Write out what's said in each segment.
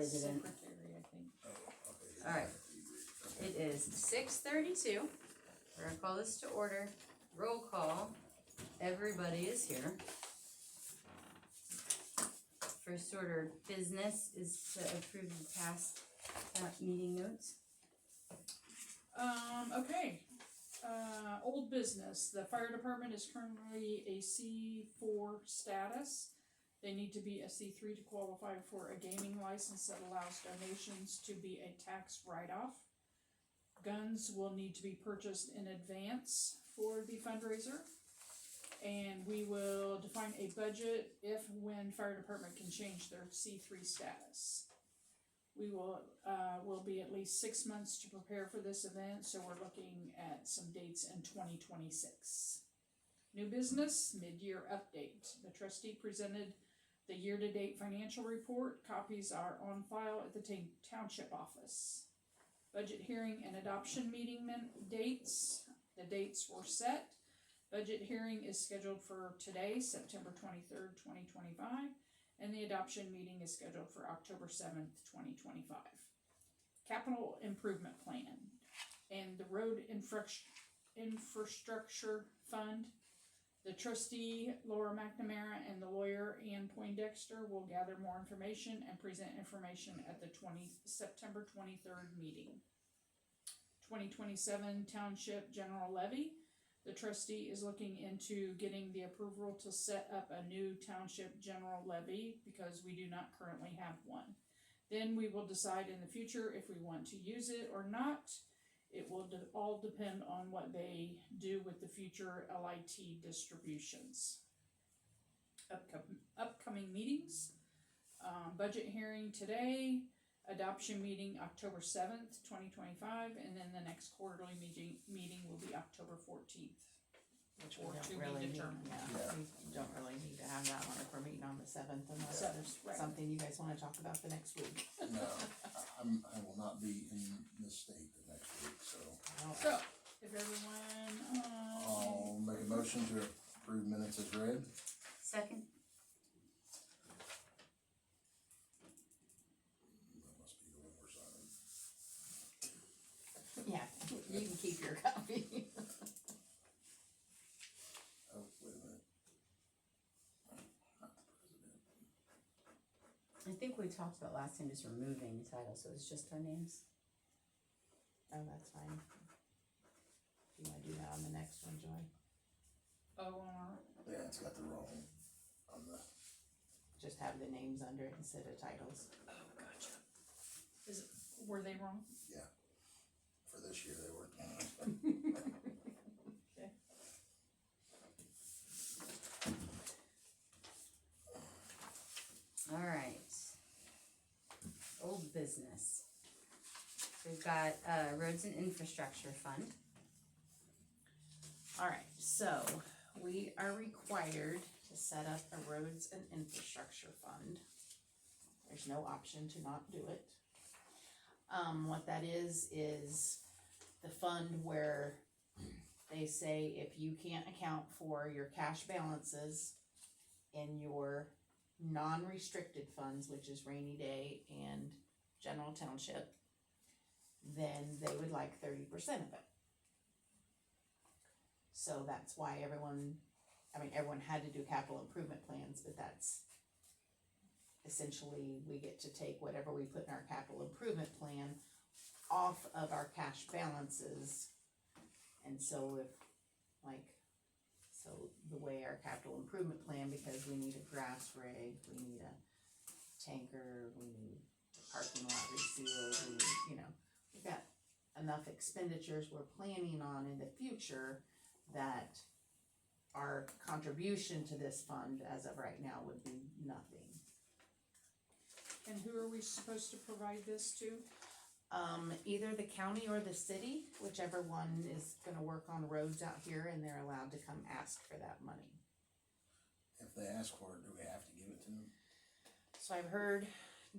President. Secretary, I think. Oh, okay. All right. It is 6:32. We're gonna call this to order. Roll call. Everybody is here. First order of business is to approve the past meeting notes. Okay. Old business. The fire department is currently a C4 status. They need to be a C3 to qualify for a gaming license that allows donations to be a tax write-off. Guns will need to be purchased in advance for the fundraiser. And we will define a budget if when fire department can change their C3 status. We will be at least 6 months to prepare for this event, so we're looking at some dates in 2026. New business, mid-year update. The trustee presented the year-to-date financial report. Copies are on file at the township office. Budget hearing and adoption meeting dates. The dates were set. Budget hearing is scheduled for today, September 23rd, 2025, and the adoption meeting is scheduled for October 7th, 2025. Capital improvement plan and the road infrastructure fund. The trustee, Laura McNamara, and the lawyer, Ann Poindexter, will gather more information and present information at the September 23rd meeting. 2027 Township General Levy. The trustee is looking into getting the approval to set up a new Township General Levy because we do not currently have one. Then we will decide in the future if we want to use it or not. It will all depend on what they do with the future LIT distributions. Upcoming meetings. Budget hearing today. Adoption meeting October 7th, 2025. And then the next quarterly meeting will be October 14th. Which we Or don't to be really need, determined. Yeah. we don't really need to have that one if we're meeting on the 7th unless Seventh, there's right. something you guys wanna talk about the next week. No, I will not be in this state the next week, so So, if everyone, I'll make a motion to approve minutes as read. Second. That must be the one we're signing. Yeah, you can keep your copy. Oh, wait a minute. Not the president. I think we talked about last time just removing the title, so it's just our names. Oh, that's fine. Do you wanna do that on the next one, Joy? Yeah, it's got the wrong on the, Just have the names under it instead of titles. oh, gotcha. Were they wrong? yeah. For this year, they were. Okay. All right. Old business. We've got roads and infrastructure fund. Alright, so we are required to set up a roads and infrastructure fund. There's no option to not do it. What that is the fund where they say if you can't account for your cash balances in your non-restricted funds, which is rainy day and general township, then they would like 30% of it. So that's why everyone had to do capital improvement plans, but that's essentially, we get to take whatever we put in our capital improvement plan off of our cash balances. And so so the way our capital improvement plan, because we need a grass rig, we need a tanker, we need a parking lot resealed, we need, we've got enough expenditures we're planning on in the future that our contribution to this fund as of right now would be nothing. And who are we supposed to provide this to? Either the county or the city, whichever one is gonna work on roads out here, and they're allowed to come ask for that money. If they ask for it, do we have to give it to them? So I've heard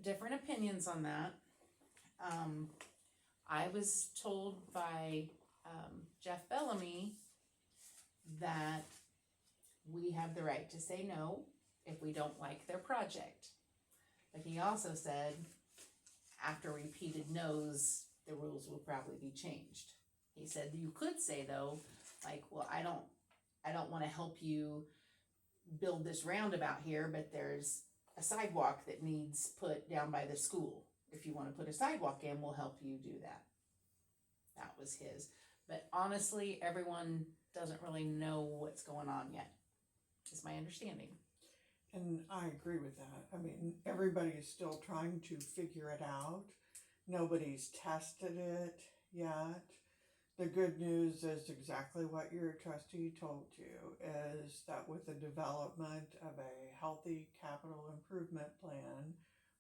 different opinions on that. I was told by, Jeff Bellamy that we have the right to say no if we don't like their project. But he also said, after repeated no's, the rules will probably be changed. He said, you could say though, like, well, I don't wanna help you build this roundabout here, but there's a sidewalk that needs put down by the school. If you wanna put a sidewalk in, we'll help you do that. That was his. But honestly, everyone doesn't really know what's going on yet, is my understanding. And I agree with that. I mean, everybody's still trying to figure it out. Nobody's tested it yet. The good news is exactly what your trustee told you, is that with the development of a healthy capital improvement plan,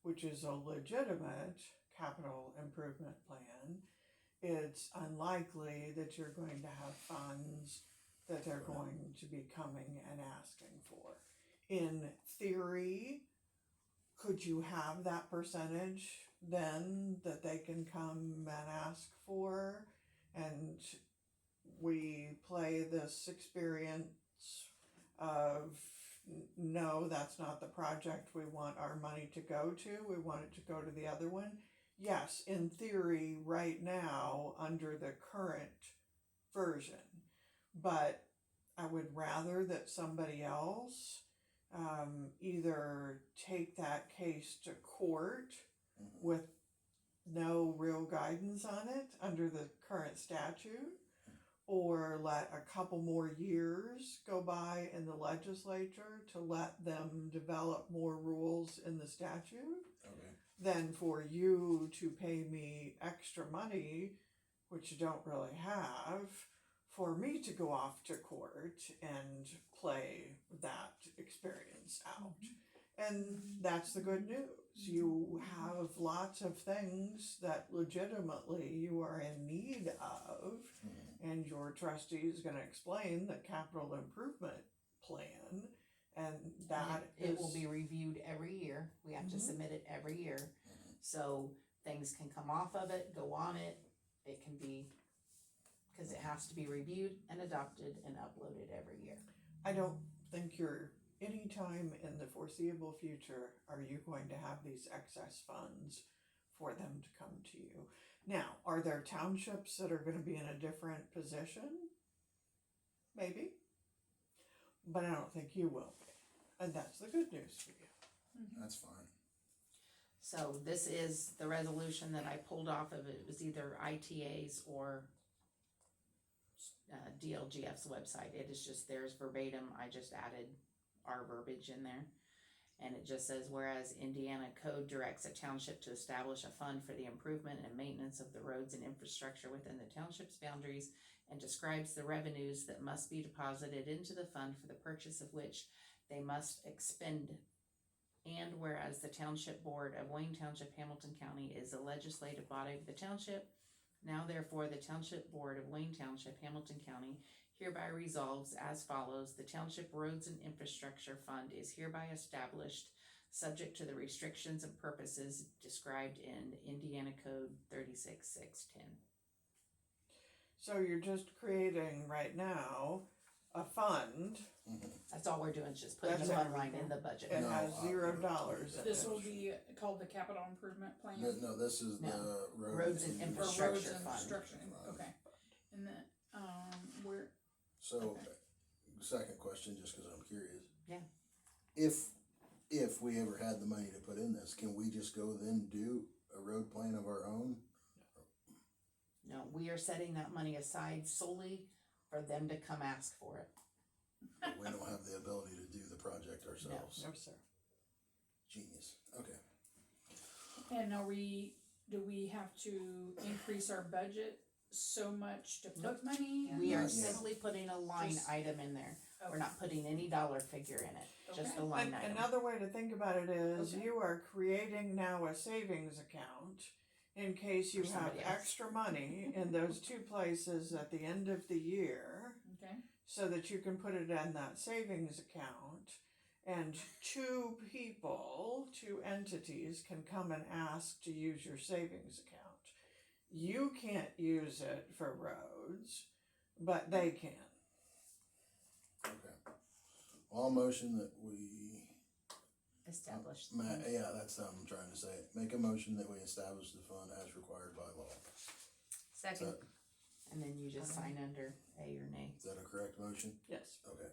which is a legitimate capital improvement plan, it's unlikely that you're going to have funds that they're going to be coming and asking for. In theory, could you have that percentage then that they can come and ask for? And we play this experience of, no, that's not the project we want our money to go to. We want it to go to the other one. Yes, in theory, right now, under the current version. But I would rather that somebody else either take that case to court with no real guidance on it under the current statute, or let a couple more years go by in the legislature to let them develop more rules in the statute, than for you to pay me extra money, which you don't really have, for me to go off to court and play that experience out. And that's the good news. You have lots of things that legitimately you are in need of, and your trustee is going to explain the capital improvement plan, and that it will be reviewed every year. We have to submit it every year. So things can come off of it, go on it. It can be, because it has to be reviewed and adopted and uploaded every year. I don't think any time in the foreseeable future are you going to have these excess funds for them to come to you. Now, are there townships that are going to be in a different position? Maybe. But I don't think you will be. And that's the good news for you. That's fine. So this is the resolution that I pulled off of it. It was either ITA's or DLGF's website. It is just theirs verbatim. I just added our verbiage in there. And it just says, whereas Indiana Code directs a township to establish a fund for the improvement and maintenance of the roads and infrastructure within the township's boundaries, and describes the revenues that must be deposited into the fund for the purchase of which they must expend. And whereas the Township Board of Wayne Township, Hamilton County is the legislative body of the township, now therefore the Township Board of Wayne Township, Hamilton County hereby resolves as follows: the Township Roads and Infrastructure Fund is hereby established, subject to the restrictions and purposes described in Indiana Code 36610. So you're just creating right now a fund. That's all we're doing, is just putting That's the fund everything. line in the budget. It No, has $0 in This it. will be called the capital improvement plan. No, this is No. the Roads and For infrastructure roads and fund. infrastructure, okay. And then, where, So, second question, just because I'm curious. Yeah. If we ever had the money to put in this, can we just go then do a road plan of our own? No, we are setting that money aside solely for them to come ask for it. But we don't have the ability to do the project ourselves. No, sir. Genius. Okay. and do we have to increase our budget so much to put money in? We are Yeah. simply putting a line Just- item in there. We're Okay. not putting any dollar figure in it, just a Okay. line item. Another way to think about it is Okay. you are creating now a savings account in case you For have somebody else. extra money in those two places at the end of the year, Okay, so that you can put it in that savings account, and two entities can come and ask to use your savings account. You can't use it for roads, but they can. Okay. Well, I'll motion that we establish. the Ma- fund. yeah, that's what I'm trying to say. Make a motion that we establish the fund as required by law. Second, And then you just sign under A or nay. Is that a correct motion? Yes. Okay.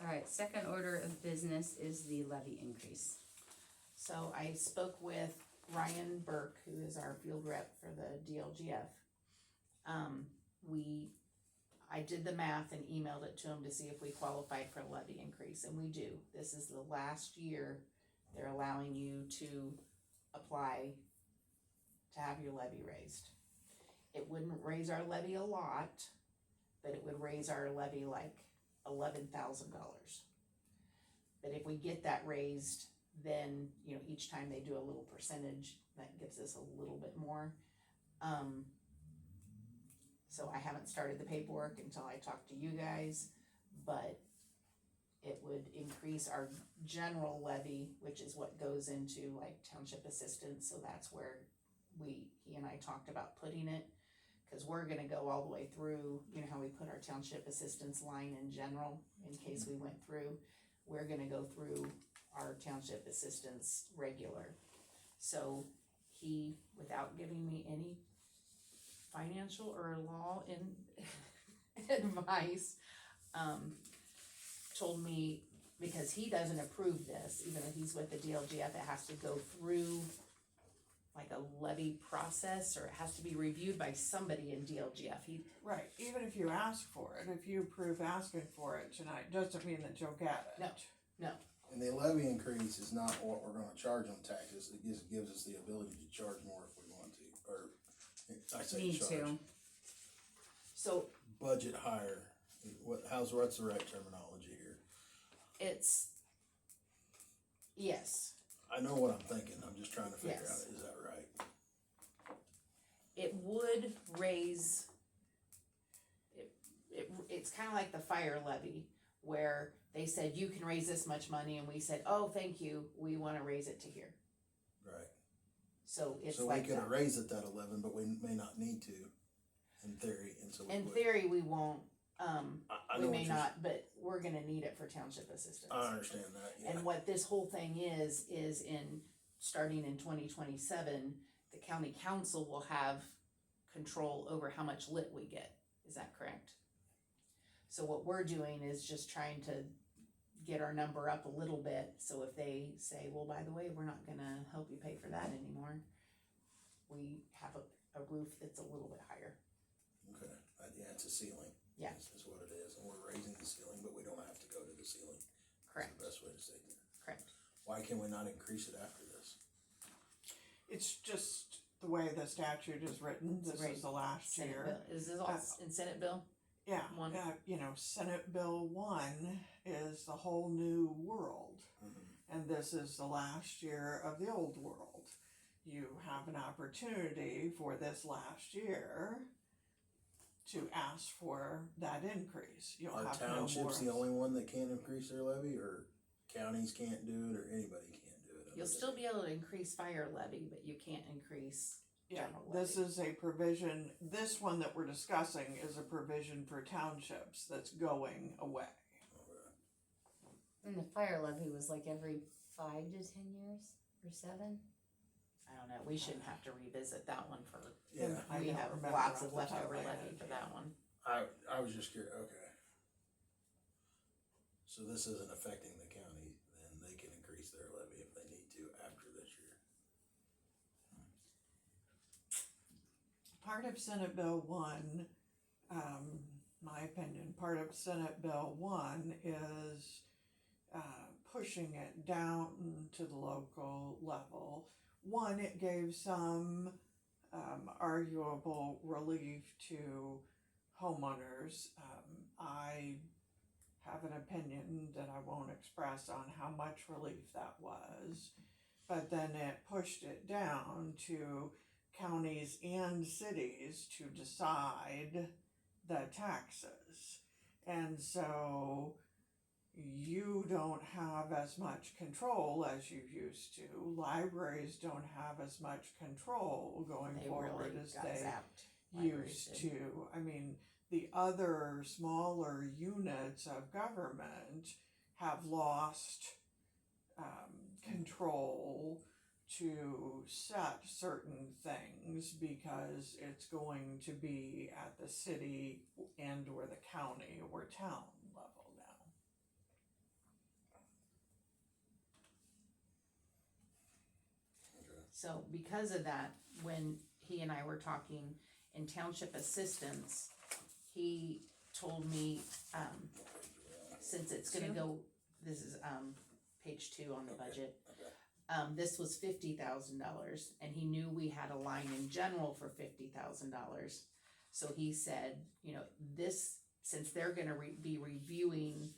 alright, second order of business is the levy increase. So I spoke with Ryan Burke, who is our field rep for the DLGF. I did the math and emailed it to him to see if we qualified for a levy increase, and we do. This is the last year they're allowing you to apply to have your levy raised. It wouldn't raise our levy a lot, but it would raise our levy like $11,000. But if we get that raised, then, you know, each time they do a little percentage, that gives us a little bit more. So I haven't started the paperwork until I talk to you guys, but it would increase our general levy, which is what goes into like township assistance, so that's where he and I talked about putting it. Cause we're gonna go all the way through, you know how we put our township assistance line in general, in case we went through, we're gonna go through our township assistance regular. So he, without giving me any financial or law in advice, told me, because he doesn't approve this, even though he's with the DLGF, it has to go through like a levy process, or it has to be reviewed by somebody in DLGF. Right, even if you ask for it, if you approve asking for it tonight, doesn't mean that you'll get it. No. And the levy increase is not what we're gonna charge on taxes. It just gives us the ability to charge more if we want to, or I say Need charge. to. So Budget higher. What's the right terminology here? it's, yes, I know what I'm thinking. I'm just trying to figure Yes. out, is that right? it would raise, it's kinda like the fire levy, where they said, you can raise this much money, and we said, oh, thank you, we wanna raise it to here. Right. So it's So we like could that. raise it that 11, but we may not need to, in theory, and so we In would. theory, we won't, I we know may what you're- not, but we're gonna need it for township assistance. I understand that, yeah. And what this whole thing is in, starting in 2027, the county council will have control over how much lit we get, is that correct? So what we're doing is just trying to get our number up a little bit, so if they say, well, by the way, we're not gonna help you pay for that anymore, we have a roof that's a little bit higher. Okay, yeah, it's a ceiling. Yeah. Is what it is, and we're raising the ceiling, but we don't have to go to the ceiling. Correct, That's the best way to say it. correct. Why can we not increase it after this? It's just the way the statute is written, this Right. is the last Senate year. bill, is this all in Senate bill? Yeah, One. you know, Senate Bill 1 is the whole new world, and this is the last year of the old world. You have an opportunity for this last year to ask for that increase. You'll Are have no more. townships the only one that can't increase their levy, or counties can't do it, or anybody can't do it? You'll still be able to increase fire levy, but you can't increase Yeah, general this levy. is a provision, this one that we're discussing is a provision for townships that's going away. And the fire levy was like every 5 to 10 years, or 7? I don't know, we shouldn't have to revisit that one for, Yeah, I we don't have remember lots off of the top leftover my levy head. for that one. I was just curious, okay. So this isn't affecting the county, then they can increase their levy if they need to after this year. Part of Senate Bill 1, my opinion, part of Senate Bill 1 is pushing it down to the local level. One, it gave some arguable relief to homeowners. I have an opinion that I won't express on how much relief that was, but then it pushed it down to counties and cities to decide the taxes. And so you don't have as much control as you used to. Libraries don't have as much control going They forward really as got they zapped. Libraries used did. to. I mean, the other smaller units of government have lost control to set certain things because it's going to be at the city and or the county or town level now. Okay. So because of that, when he and I were talking in township assistance, he told me, since it's gonna go, this is, page 2 on the Okay. budget. Okay. This was $50,000, and he knew we had a line in general for $50,000. So he said, you know, this, since they're gonna be reviewing,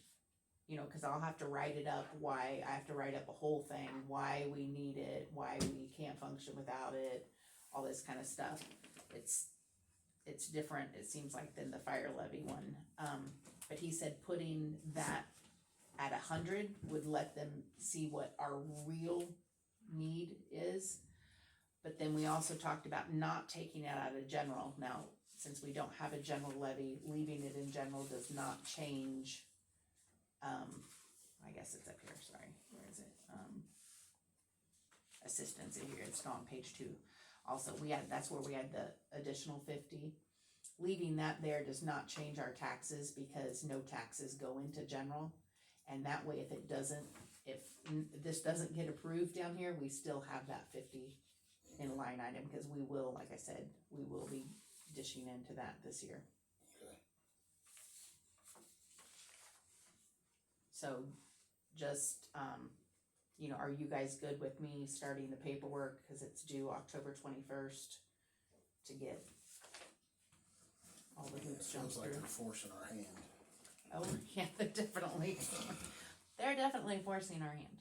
you know, cause I'll have to write it up, why, I have to write up a whole thing, why we need it, why we can't function without it, all this kind of stuff. It's different, it seems like, than the fire levy one. But he said putting that at 100 would let them see what our real need is. But then we also talked about not taking it out of general. Now, since we don't have a general levy, leaving it in general does not change. I guess it's up here, sorry, where is it? Assistance in here, it's on page 2. Also, that's where we had the additional 50. Leaving that there does not change our taxes because no taxes go into general. And that way, if this doesn't get approved down here, we still have that 50 in line item, because we will, like I said, we will be dishing into that this year. Okay. So just, you know, are you guys good with me starting the paperwork, cause it's due October 21st to get all the Yeah, it hoops jumped feels like through? they're forcing our hand. Oh, yeah, they're definitely forcing our hand.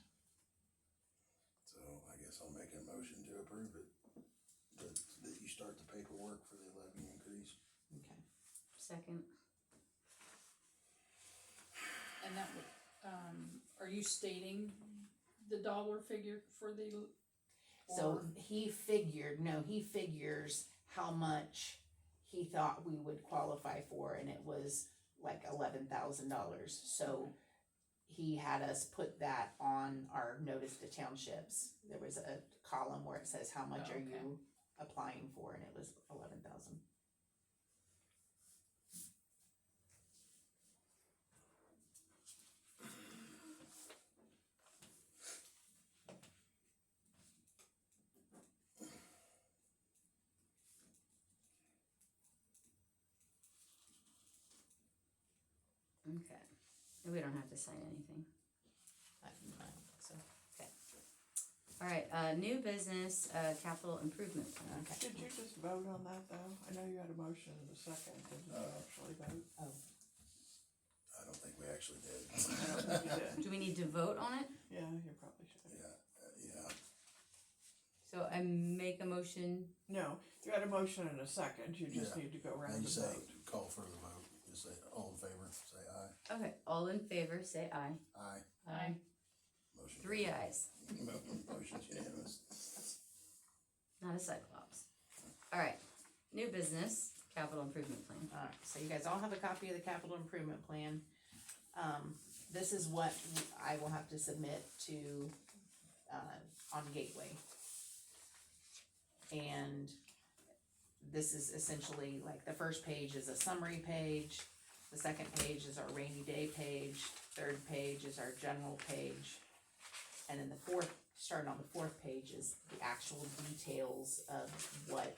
So I guess I'll make a motion to approve it, that you start the paperwork for the levy increase. Okay. Second. And that would, are you stating the dollar figure for the? So he figures how much he thought we would qualify for, and it was like $11,000. So he had us put that on our notice to townships. There was a column where it says how much Oh, are okay. you applying for, and it was 11,000. Okay. And we don't have to sign anything. I don't think so. Alright, new business, capital improvement plan. Okay. Did you just vote on that though? I know you had a motion in a second, did you actually vote? Oh, I don't think we actually did. I don't think you did. Do we need to vote on it? Yeah, you probably should. Yeah. So I make a motion, No, you had a motion in a second, you just Yeah. need to go around And and you say, vote. call for the vote, just say, all in favor, say aye. okay, all in favor, say aye. Aye. Aye. Motion. 3 ayes, Motion's unanimous. not a cyclops. Alright, new business, capital improvement plan. alright, so you guys all have a copy of the capital improvement plan. This is what I will have to submit to, on Gateway. And this is essentially, like, the first page is a summary page, the second page is our rainy day page, third page is our general page, and then the fourth, starting on the fourth page is the actual details of what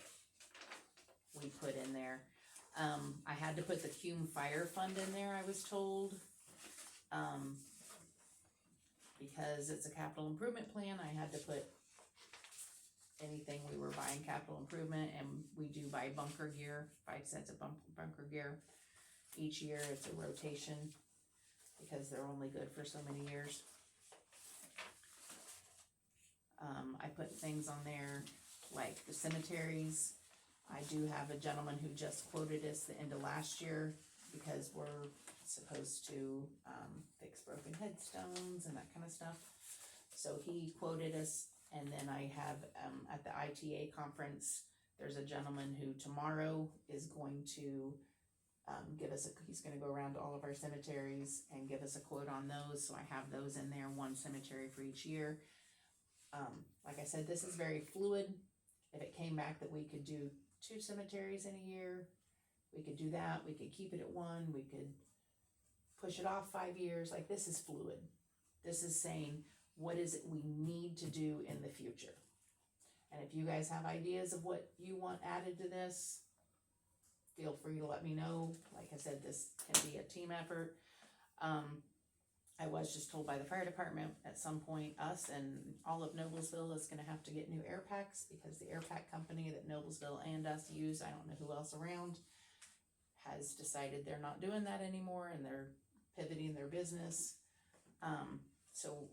we put in there. I had to put the Cume Fire Fund in there, I was told. Because it's a capital improvement plan, I had to put anything we were buying capital improvement, and we do buy bunker gear, 5 sets of bunker gear each year. It's a rotation because they're only good for so many years. I put things on there like the cemeteries. I do have a gentleman who just quoted us the end of last year because we're supposed to fix broken headstones and that kind of stuff. So he quoted us, and then I have at the ITA conference, there's a gentleman who tomorrow is going to he's going to go around to all of our cemeteries and give us a quote on those. So I have those in there, 1 cemetery for each year. Like I said, this is very fluid. If it came back that we could do 2 cemeteries in a year, we could do that. We could keep it at 1. We could push it off 5 years. Like, this is fluid. This is saying, what is it we need to do in the future? And if you guys have ideas of what you want added to this, feel free to let me know. Like I said, this can be a team effort. I was just told by the fire department at some point, us and all of Noblesville is going to have to get new air packs because the air pack company that Noblesville and us use, I don't know who else around, has decided they're not doing that anymore and they're pivoting their business. So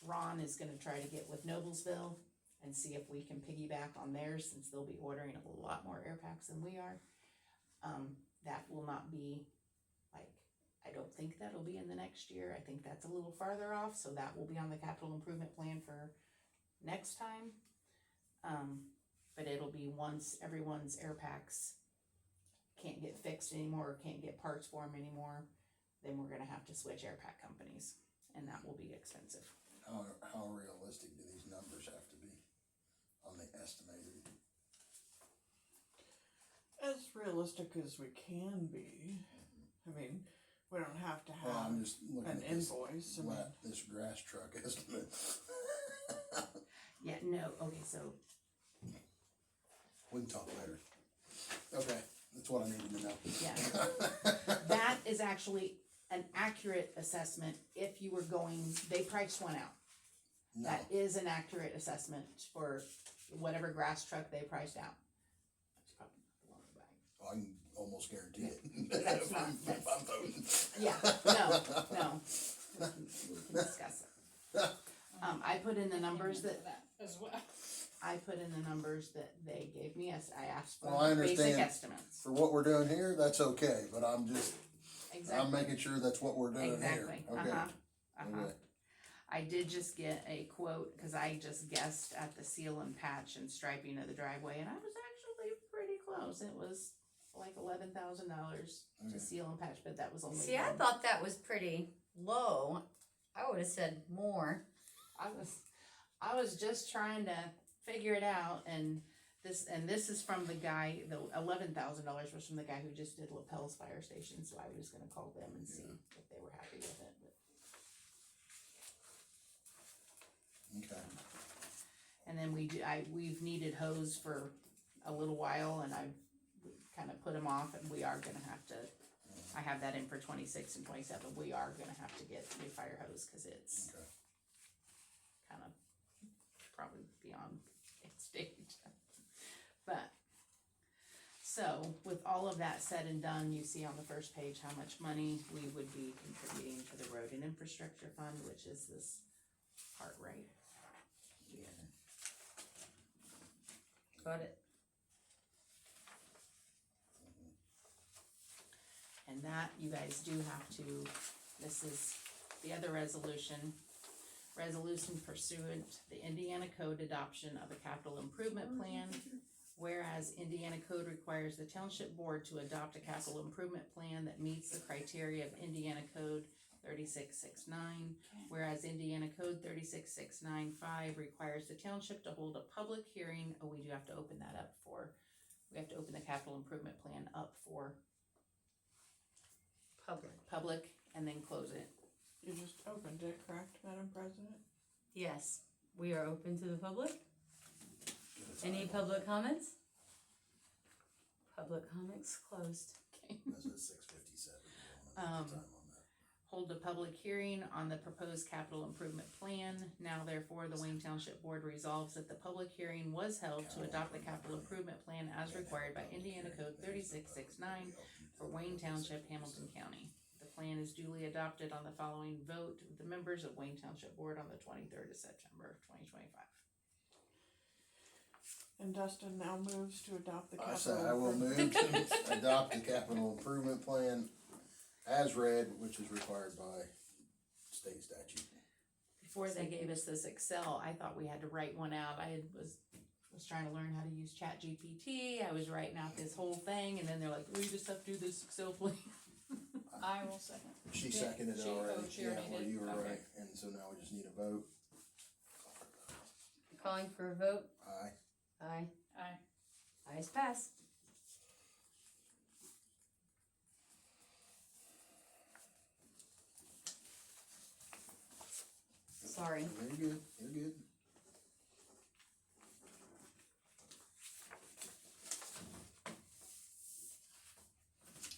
Ron is going to try to get with Noblesville and see if we can piggyback on theirs, since they'll be ordering a lot more air packs than we are. That will not be, like, I don't think that'll be in the next year. I think that's a little farther off, so that will be on the capital improvement plan for next time. But it'll be once everyone's air packs can't get fixed anymore or can't get parts for them anymore, then we're gonna have to switch air pack companies, and that will be expensive. How realistic do these numbers have to be on the estimated? As realistic as we can be. I mean, we don't have to Well, have I'm just looking an at this, invoice. I mean, this grass truck estimate. Yeah, no, okay, so We can talk later. Okay, that's what I needed to know. yeah, that is actually an accurate assessment if you were going, they priced one out. No, That is an accurate assessment for whatever grass truck they priced out. That's probably the wrong bag. I can almost guarantee it. That's not- If I'm voting. Yeah, no, we can discuss it. I put in the numbers that, As well. I put in the numbers that they gave me, as I asked Well, I for basic understand. estimates. For what we're doing here, that's okay, but I'm Exactly, making sure that's what we're doing here. exactly, Okay. uh-huh. Okay. I did just get a quote, cause I just guessed at the seal and patch and striping of the driveway, and I was actually pretty close. It was like $11,000 Okay. to seal and patch, but that was only See, I one. thought that was pretty low. I would have said more. I was just trying to figure it out, and this is from the guy. The $11,000 was from the guy who just did Lapel's fire station. So I was gonna call them and see if they were happy with it. But. Okay. And then we've needed hose for a little while, and I've kind of put them off, and we are gonna have to. I have that in for 26 and 27. We are gonna have to get new fire hose because it's Okay. kind of probably beyond its stage. But so with all of that said and done, you see on the first page how much money we would be contributing to the road and infrastructure fund, which is this part right here. Got it. And that, you guys do have to, this is the other resolution. Resolution pursuant the Indiana Code adoption of a capital improvement plan. Whereas Indiana Code requires the Township Board to adopt a capital improvement plan that meets the criteria of Indiana Code 3669. Whereas Indiana Code 36695 requires the township to hold a public hearing. Oh, we do have to open that up for, we have to open the capital improvement plan up for public and then close it. you just opened it, correct, Madam President? Yes, we are open to the public. Good Any time. public comments? Public comments closed. That's at 6:57. Time on that. hold a public hearing on the proposed capital improvement plan. Now therefore, the Wayne Township Board resolves that the public hearing was held to adopt the capital improvement plan as required by Indiana Code 3669 for Wayne Township, Hamilton County. The plan is duly adopted on the following vote of the members of Wayne Township Board on the 23rd of September 2025. And Dustin now moves to adopt the I capital. say I will move to adopt the capital improvement plan as read, which is required by state statute. Before they gave us this Excel, I thought we had to write one out. Was trying to learn how to use ChatGPT. I was writing out this whole thing, and then they're like, "We just have to do this Excel plan." I will second. She Yeah, seconded it she- already. oh, she already Yeah, well, did? you were Okay. right, and so now we just need a vote. Calling for a vote? Aye. Aye. Aye. Ayes pass. Sorry. You're good, you're good.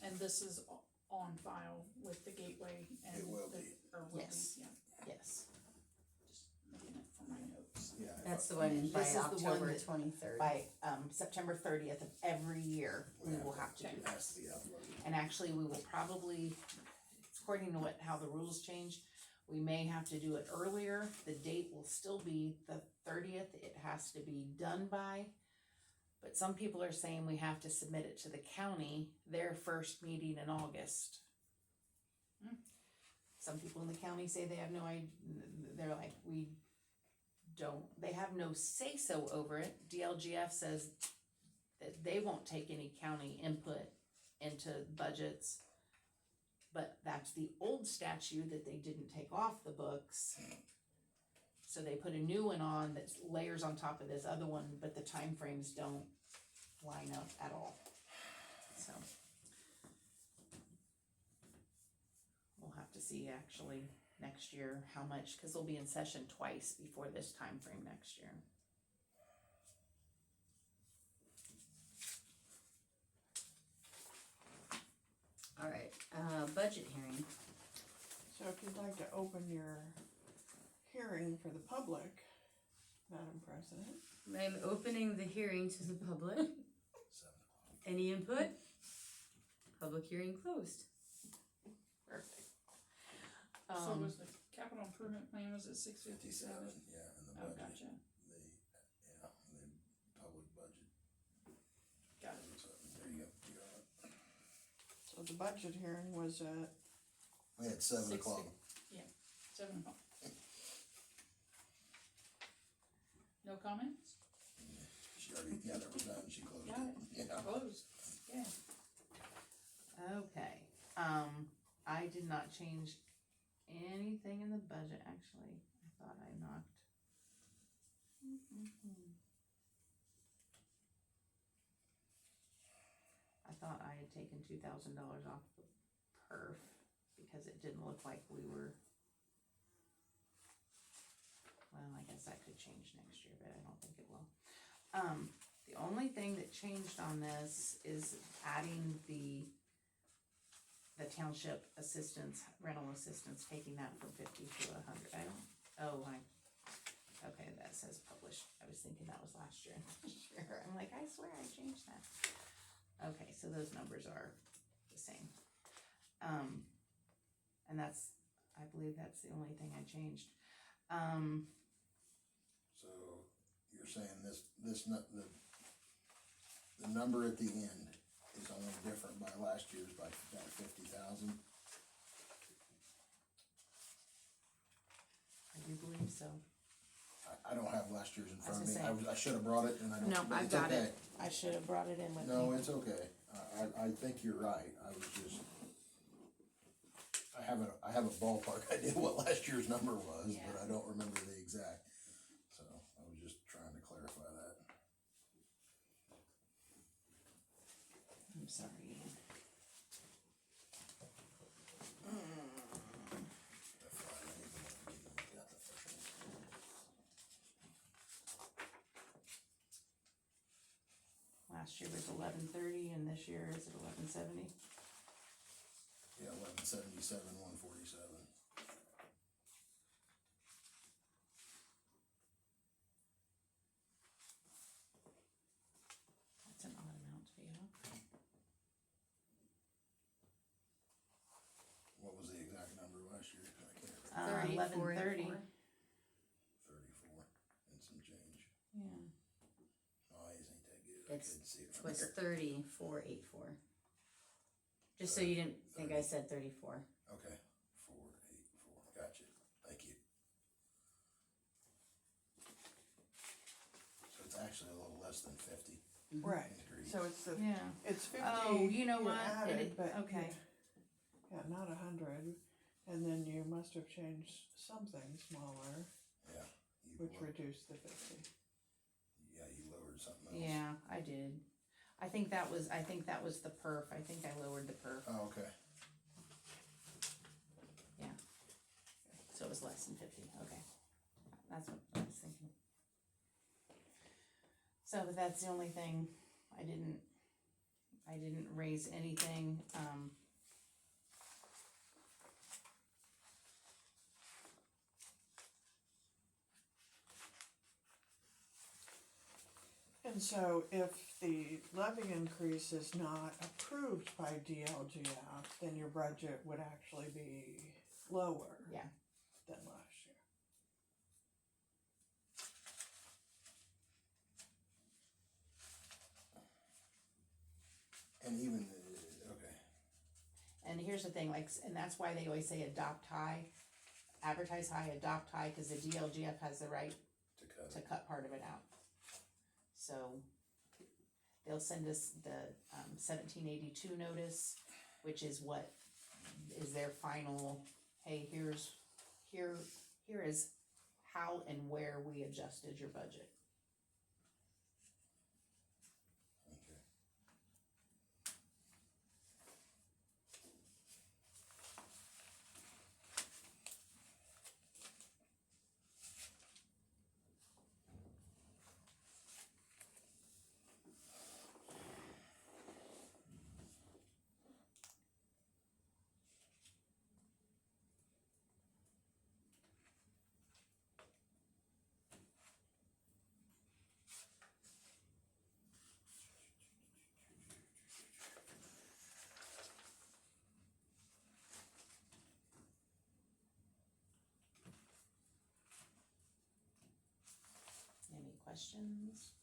And this is on file with the gateway and. It will the- be. Or will be, Yes. yeah, Yes. just making it for my notes. Yeah. That's the one by This is the one October that- 23rd. By September 30th of every year, we will have to do It this. has to be uploaded. And actually, we will probably, according to how the rules change, we may have to do it earlier. The date will still be the 30th. It has to be done by. But some people are saying we have to submit it to the county, their first meeting in August. Hmm. Some people in the county say they have no idea, they're like, they have no say-so over it. DLGF says that they won't take any county input into budgets. But that's the old statute that they didn't take off the books. So they put a new one on that layers on top of this other one, but the timeframes don't line up at all. So we'll have to see actually next year how much, because they'll be in session twice before this time frame next year. All right, budget hearing. So if you'd like to open your hearing for the public, Madam President. I'm opening the hearing to the public. 7 o'clock. Any input? Public hearing closed. Perfect. So was the capital improvement plan, was it 657? 57, yeah, and the Oh, budget, gotcha, the public budget. got it. So, there you go, you got it. So the budget hearing was at, We had 7 6 o'clock. 7 o'clock. No comments? She already, yeah, that was done, she closed Got it. Yeah. Closed, yeah. Okay, I did not change anything in the budget, actually. I thought I knocked. I thought I had taken $2,000 off the perf because it didn't look like we were. Well, I guess that could change next year, but I don't think it will. The only thing that changed on this is adding the township assistance, rental assistance, taking that from 50 to 100. Okay, that says published. I was thinking that was last year. I'm like, I swear I changed that. Okay, so those numbers are the same. And I believe that's the only thing I changed. So, you're saying the number at the end is only different by last year's by about 50,000? I do believe so. I don't have last year's in front of me, I was I should have brought it and I don't. No, but I've it's got okay. it. I should have brought it in with me. No, it's okay, I think you're right, I have a ballpark idea what last year's number was, Yeah. but I don't remember the exact, so I was just trying to clarify that. I'm sorry. Last year was 1130 and this year is at 1170. Yeah, 1170. $177,147. That's an odd amount to be off. What was the exact number last year? I can't remember. 1130. 34 and some change. Yeah. My eyes ain't that good. I It's- couldn't see it It from was here. 3484. Just so you didn't think I said 34. Okay, 484. Gotcha. Thank you. So it's actually a little less than 50 Right, increase. so it's the, Yeah. it's 50. Oh, you know what? added, It- but okay. Yeah, not 100, and then you must have changed something smaller, Yeah. You which lowered- reduced the 50. Yeah, you lowered something else. Yeah, I did. I think that was the perf. I think I lowered the perf. Oh, okay. So it was less than 50, okay. That's what I was thinking. So, but that's the only thing, I didn't raise anything, And so if the levy increase is not approved by DLGF, then your budget would actually be lower. Yeah. Than last year. And even, okay. and here's the thing, like, and that's why they always say adopt high, advertise high, adopt high, cause the DLGF has the right To cut to it. cut part of it out. So, they'll send us the, 1782 notice, which is what is their final, hey, here is how and where we adjusted your budget. Okay. Any questions?